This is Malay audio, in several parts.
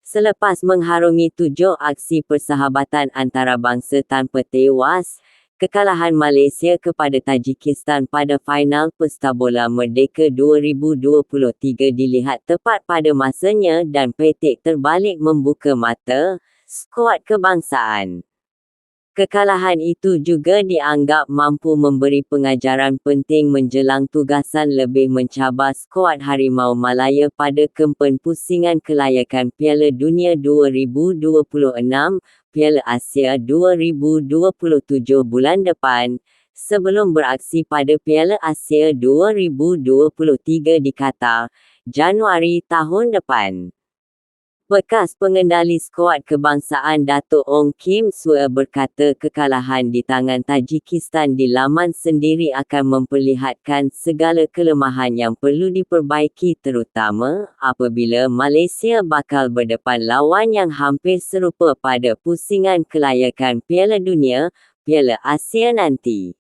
Selepas mengharungi 7 aksi persahabatan antarabangsa tanpa tewas, kekalahan Malaysia kepada Tajikistan pada final Pesta Bola Merdeka 2023 dilihat tepat pada masanya dan petik terbalik membuka mata skuad kebangsaan. Kekalahan itu juga dianggap mampu memberi pengajaran penting menjelang tugasan lebih mencabar skuad Harimau Malaya pada kempen pusingan kelayakan Piala Dunia 2026, Piala Asia 2027 bulan depan, sebelum beraksi pada Piala Asia 2023 di Qatar, Januari tahun depan. Bekas pengendali skuad kebangsaan Dato' Ong Kim Swe berkata kekalahan di tangan Tajikistan di laman sendiri akan memperlihatkan segala kelemahan yang perlu diperbaiki terutama apabila Malaysia bakal berdepan lawan yang hampir serupa pada pusingan kelayakan Piala Dunia, Piala Asia nanti.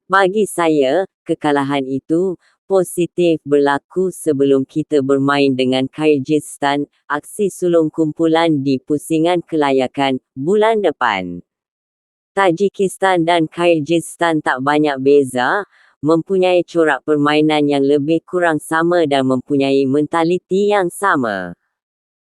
Bagi saya, kekalahan itu positif berlaku sebelum kita bermain dengan Kyrgyzstan, aksi sulung kumpulan di pusingan kelayakan, bulan depan. Tajikistan dan Kyrgyzstan tak banyak beza, mempunyai corak permainan yang lebih kurang sama dan mempunyai mentaliti yang sama.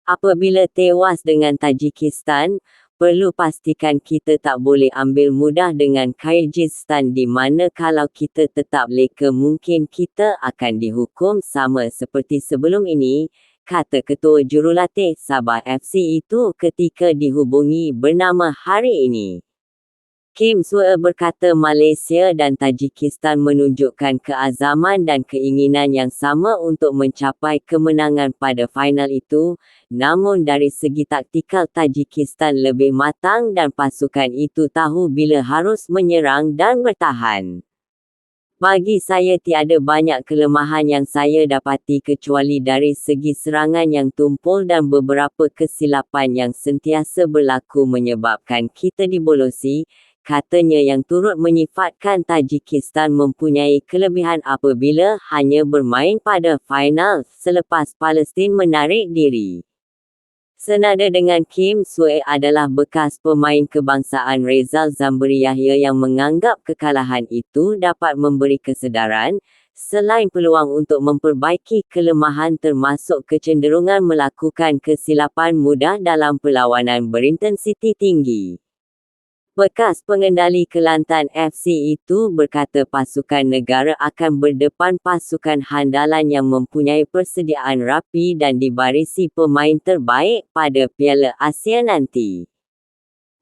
Apabila tewas dengan Tajikistan, perlu pastikan kita tak boleh ambil mudah dengan Kyrgyzstan di mana kalau kita tetap leka mungkin kita akan dihukum sama seperti sebelum ini, kata Ketua Jurulatih Sabah FC itu ketika dihubungi bernama hari ini. Kim Swe berkata Malaysia dan Tajikistan menunjukkan keazaman dan keinginan yang sama untuk mencapai kemenangan pada final itu, namun dari segi taktikal Tajikistan lebih matang dan pasukan itu tahu bila harus menyerang dan bertahan. Bagi saya tiada banyak kelemahan yang saya dapati kecuali dari segi serangan yang tumpul dan beberapa kesilapan yang sentiasa berlaku menyebabkan kita dibolosi, katanya yang turut menyifatkan Tajikistan mempunyai kelebihan apabila hanya bermain pada final selepas Palestin menarik diri. Senada dengan Kim Swe adalah bekas pemain kebangsaan Rezal Zambri Yahya yang menganggap kekalahan itu dapat memberi kesedaran, selain peluang untuk memperbaiki kelemahan termasuk kecenderungan melakukan kesilapan mudah dalam perlawanan berintensiti tinggi. Bekas pengendali Kelantan FC itu berkata pasukan negara akan berdepan pasukan handalan yang mempunyai persediaan rapi dan dibarisi pemain terbaik pada Piala Asia nanti.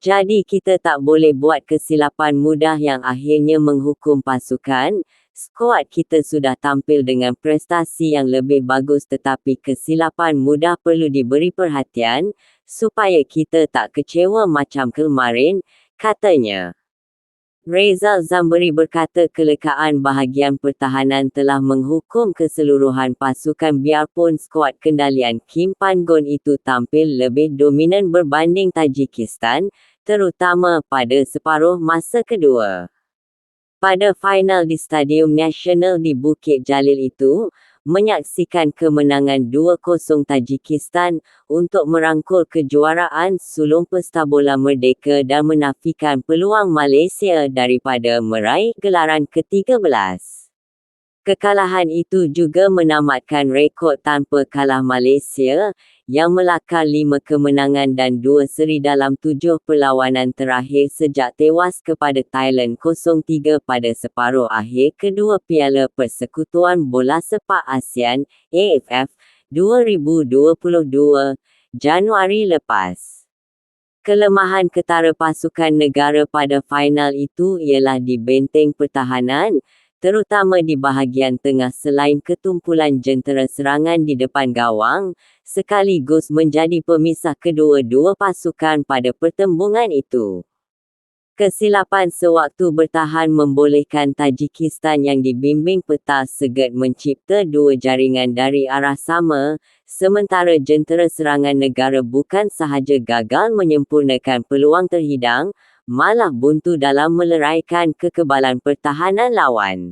Jadi kita tak boleh buat kesilapan mudah yang akhirnya menghukum pasukan. Skuad kita sudah tampil dengan prestasi yang lebih bagus tetapi kesilapan mudah perlu diberi perhatian, supaya kita tak kecewa macam kemarin, katanya. Rezal Zambri berkata kelekaan bahagian pertahanan telah menghukum keseluruhan pasukan biarpun skuad kendalian Kim Pan-gon itu tampil lebih dominan berbanding Tajikistan, terutama pada separuh masa kedua. Pada final di Stadium Nasional di Bukit Jalil itu, menyaksikan kemenangan 2-0 Tajikistan untuk merangkul kejuaraan sulung Pesta Bola Merdeka dan menafikan peluang Malaysia daripada meraih gelaran ke-13. Kekalahan itu juga menamatkan rekod tanpa kalah Malaysia, yang melakar 5 kemenangan dan 2 seri dalam 7 perlawanan terakhir sejak tewas kepada Thailand 0-3 pada separuh akhir kedua Piala Persekutuan Bola Sepak ASEAN, AFF, 2022, Januari lepas. Kelemahan ketara pasukan negara pada final itu ialah di benteng pertahanan, terutama di bahagian tengah selain ketumpulan jentera serangan di depan gawang, sekaligus menjadi pemisah kedua-dua pasukan pada pertembungan itu. Kesilapan sewaktu bertahan membolehkan Tajikistan yang dibimbing peta Seged mencipta 2 jaringan dari arah sama, sementara jentera serangan negara bukan sahaja gagal menyempurnakan peluang terhidang, malah buntu dalam meleraikan kekebalan pertahanan lawan.